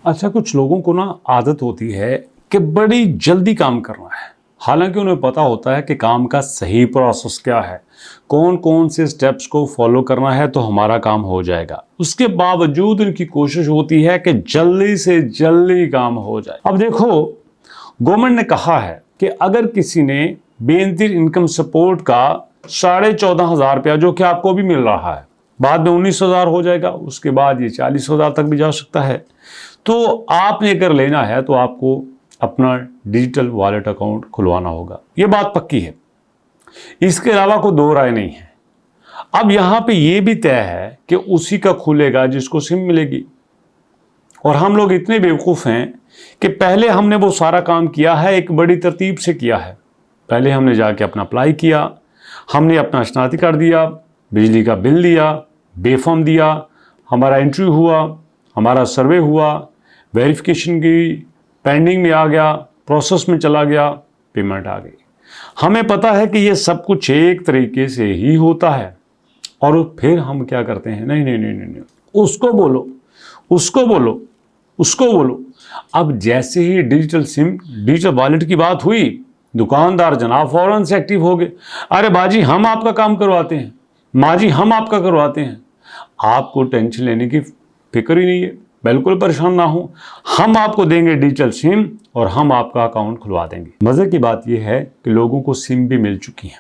अच्छा, कुछ लोगों को ना आदत होती है कि बड़ी जल्दी काम करना है, हालांकि उन्हें पता होता है कि काम का सही प्रोसेस क्या है, कौन कौन से स्टेप्स को फॉलो करना है तो हमारा काम हो जाएगा। उसके बावजूद उनकी कोशिश होती है कि जल्दी से जल्दी काम हो जाए। अब देखो, गवर्नमेंट ने कहा है कि अगर किसी ने बेनजीर इनकम सपोर्ट का 14,500 रुपया, जो कि आपको भी मिल रहा है, बाद में 19,000 हो जाएगा, उसके बाद ये 40,000 तक भी जा सकता है। तो आपने अगर लेना है तो आपको अपना डिजिटल वॉलेट अकाउंट खुलवाना होगा, ये बात पक्की है, इसके अलावा कोई दो राय नहीं है। अब यहां पे ये भी तय है कि उसी का खुलेगा जिसको सिम मिलेगी। और हम लोग इतने बेवकूफ़ हैं कि पहले हमने वो सारा काम किया है, एक बड़ी तरतीब से किया है। पहले हमने जाके अपना अप्लाई किया, हमने अपना शनाख्ती कार्ड दिया, बिजली का बिल दिया, बेफॉर्म दिया, हमारा इंटरव्यू हुआ, हमारा सर्वे हुआ, वेरिफिकेशन की पेंडिंग में आ गया, प्रोसेस में चला गया, पेमेंट आ गई। हमें पता है कि ये सब कुछ एक तरीके से ही होता है। और फिर हम क्या करते हैं, नहीं नहीं नहीं नहीं, नहीं। उसको बोलो, उसको बोलो, उसको बोलो। अब जैसे ही डिजिटल सिम, डिजिटल वॉलेट की बात हुई, दुकानदार जनाब फौरन से एक्टिव हो गए। अरे बाजी, हम आपका काम करवाते हैं, माँ जी हम आपका करवाते हैं। आपको टेंशन लेने की फिक्र ही नहीं है, बिल्कुल परेशान ना हो, हम आपको देंगे डिजिटल सिम और हम आपका अकाउंट खुलवा देंगे। मज़े की बात यह है कि लोगों को सिम भी मिल चुकी है।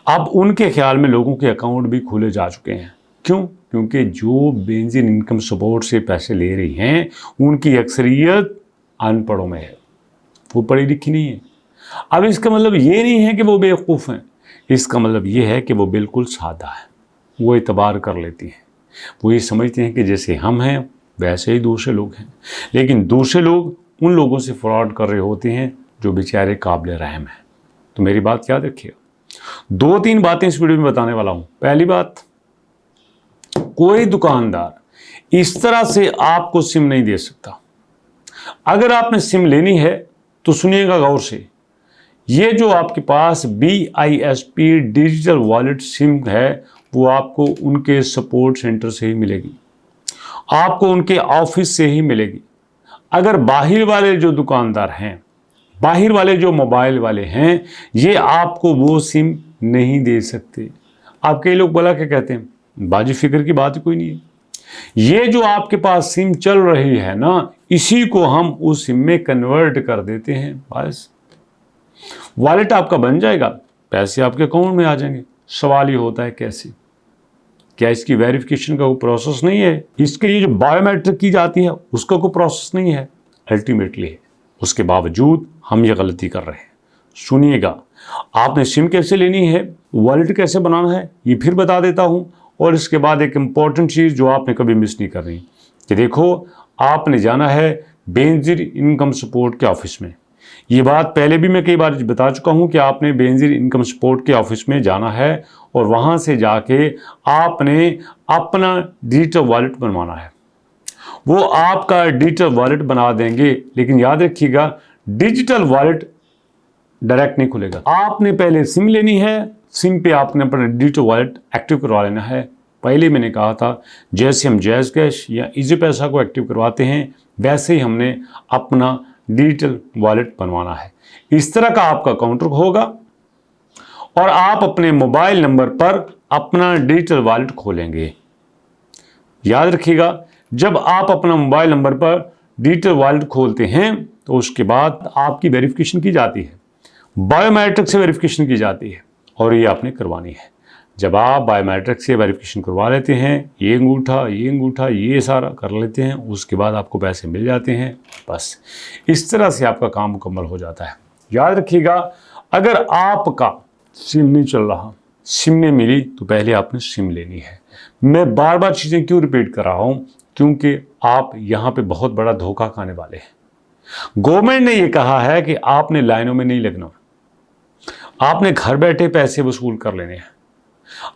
अब उनके ख्याल में लोगों के अकाउंट भी खुले जा चुके हैं। क्यों? क्योंकि जो बेनजीर इनकम सपोर्ट से पैसे ले रही हैं उनकी अक्सरियत अनपढ़ों में है, वो पढ़ी लिखी नहीं है। अब इसका मतलब ये नहीं है कि वो बेवकूफ़ हैं, इसका मतलब ये है कि वो बिल्कुल सादा है। वो एतबार कर लेती हैं, वो ये समझते हैं कि जैसे हम हैं वैसे ही दूसरे लोग हैं। लेकिन दूसरे लोग उन लोगों से फ्रॉड कर रहे होते हैं जो बेचारे काबिल रहम हैं। तो मेरी बात याद रखिएगा, 2-3 बातें इस वीडियो में बताने वाला हूँ। पहली बात, कोई दुकानदार इस तरह से आपको सिम नहीं दे सकता। अगर आपने सिम लेनी है तो सुनिएगा गौर से, ये जो आपके पास BISP डिजिटल वॉलेट सिम है वो आपको उनके सपोर्ट सेंटर से ही मिलेगी, आपको उनके ऑफिस से ही मिलेगी। अगर बाहर वाले जो दुकानदार हैं, बाहर वाले जो मोबाइल वाले हैं, ये आपको वो सिम नहीं दे सकते। आप कई लोग बोला क्या कहते हैं, बाजी फिक्र की बात कोई नहीं है, ये जो आपके पास सिम चल रही है ना, इसी को हम उस सिम में कन्वर्ट कर देते हैं, बस वॉलेट आपका बन जाएगा, पैसे आपके अकाउंट में आ जाएंगे। सवाल ये होता है कैसे, क्या इसकी वेरिफिकेशन का कोई प्रोसेस नहीं है? इसके लिए जो बायोमेट्रिक की जाती है उसका कोई प्रोसेस नहीं है अल्टीमेटली है। उसके बावजूद हम ये गलती कर रहे हैं। सुनिएगा, आपने सिम कैसे लेनी है, वॉलेट कैसे बनाना है, ये फिर बता देता हूँ। और इसके बाद एक इम्पॉर्टेंट चीज़ जो आपने कभी मिस नहीं करनी, कि देखो आपने जाना है बेनजीर इनकम सपोर्ट के ऑफिस में। ये बात पहले भी मैं कई बार बता चुका हूँ कि आपने बेनजीर इनकम सपोर्ट के ऑफिस में जाना है और वहाँ से जाके आपने अपना डिजिटल वॉलेट बनवाना है। वो आपका डिजिटल वॉलेट बना देंगे, लेकिन याद रखिएगा डिजिटल वॉलेट डायरेक्ट नहीं खुलेगा। आपने पहले सिम लेनी है, सिम पे आपने अपना डिजिटल वॉलेट एक्टिव करवा लेना है। पहले मैंने कहा था जैसे हम जैज़ कैश या इजी पैसा को एक्टिव करवाते हैं, वैसे ही हमने अपना डिजिटल वॉलेट बनवाना है। इस तरह का आपका अकाउंट होगा और आप अपने मोबाइल नंबर पर अपना डिजिटल वॉलेट खोलेंगे। याद रखिएगा, जब आप अपना मोबाइल नंबर पर डिजिटल वॉलेट खोलते हैं तो उसके बाद आपकी वेरिफिकेशन की जाती है, बायोमेट्रिक से वेरिफिकेशन की जाती है, और ये आपने करवानी है। जब आप बायोमेट्रिक से वेरिफिकेशन करवा लेते हैं, ये अंगूठा ये सारा कर लेते हैं, उसके बाद आपको पैसे मिल जाते हैं। बस इस तरह से आपका काम मुकम्मल हो जाता है। याद रखिएगा, अगर आपका सिम नहीं चल रहा, सिम नहीं मिली, तो पहले आपने सिम लेनी है। मैं बार बार चीज़ें क्यों रिपीट कर रहा हूँ, क्योंकि आप यहाँ पे बहुत बड़ा धोखा खाने वाले हैं। गवर्नमेंट ने ये कहा है कि आपने लाइनों में नहीं लगना, आपने घर बैठे पैसे वसूल कर लेने हैं,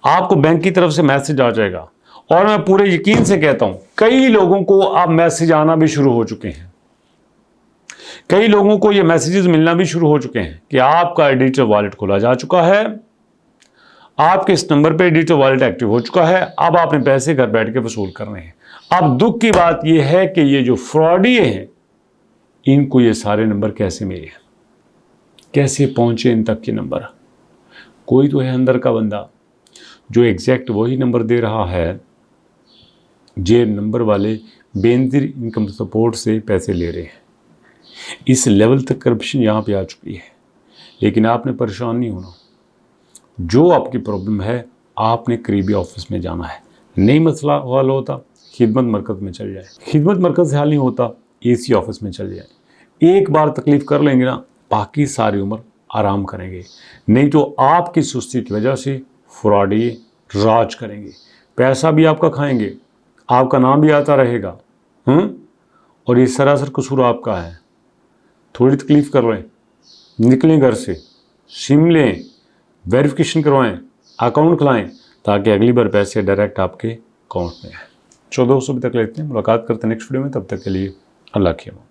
आपको बैंक की तरफ से मैसेज आ जाएगा। और मैं पूरे यकीन से कहता हूं, कई लोगों को अब मैसेज आना भी शुरू हो चुके हैं, कई लोगों को ये मैसेजेस मिलना भी शुरू हो चुके हैं कि आपका डिजिटल वॉलेट खोला जा चुका है, आपके इस नंबर पे डिजिटल वॉलेट एक्टिव हो चुका है, अब आपने पैसे घर बैठ के वसूल करने हैं। अब दुख की बात यह है कि ये जो फ्रॉडी हैं, इनको ये सारे नंबर कैसे मिले, कैसे पहुंचे इन तक के नंबर। कोई तो है अंदर का बंदा जो एग्जैक्ट वही नंबर दे रहा है जे नंबर वाले बेनजीर इनकम सपोर्ट से पैसे ले रहे हैं। इस लेवल तक करप्शन यहाँ पे आ चुकी है। लेकिन आपने परेशान नहीं होना। जो आपकी प्रॉब्लम है, आपने करीबी ऑफिस में जाना है। नहीं मसला हल होता, खिदमत मरकज़ में चल जाए। खिदमत मरकज़ से हल नहीं होता, एसी ऑफिस में चल जाए। एक बार तकलीफ़ कर लेंगे ना, बाकी सारी उम्र आराम करेंगे। नहीं तो आपकी सुस्ती की वजह से फ्रॉडी राज करेंगे, पैसा भी आपका खाएंगे, आपका नाम भी आता रहेगा। और ये सरासर कसूर आपका है। थोड़ी तकलीफ़ कर लें, निकलें घर से, सिम लें, वेरिफिकेशन करवाएं, अकाउंट खुलाएं, ताकि अगली बार पैसे डायरेक्ट आपके अकाउंट में आए। 1400 तक लेते हैं। मुलाकात करते हैं नेक्स्ट वीडियो में। तब तक के लिए अल्लाह की अमान।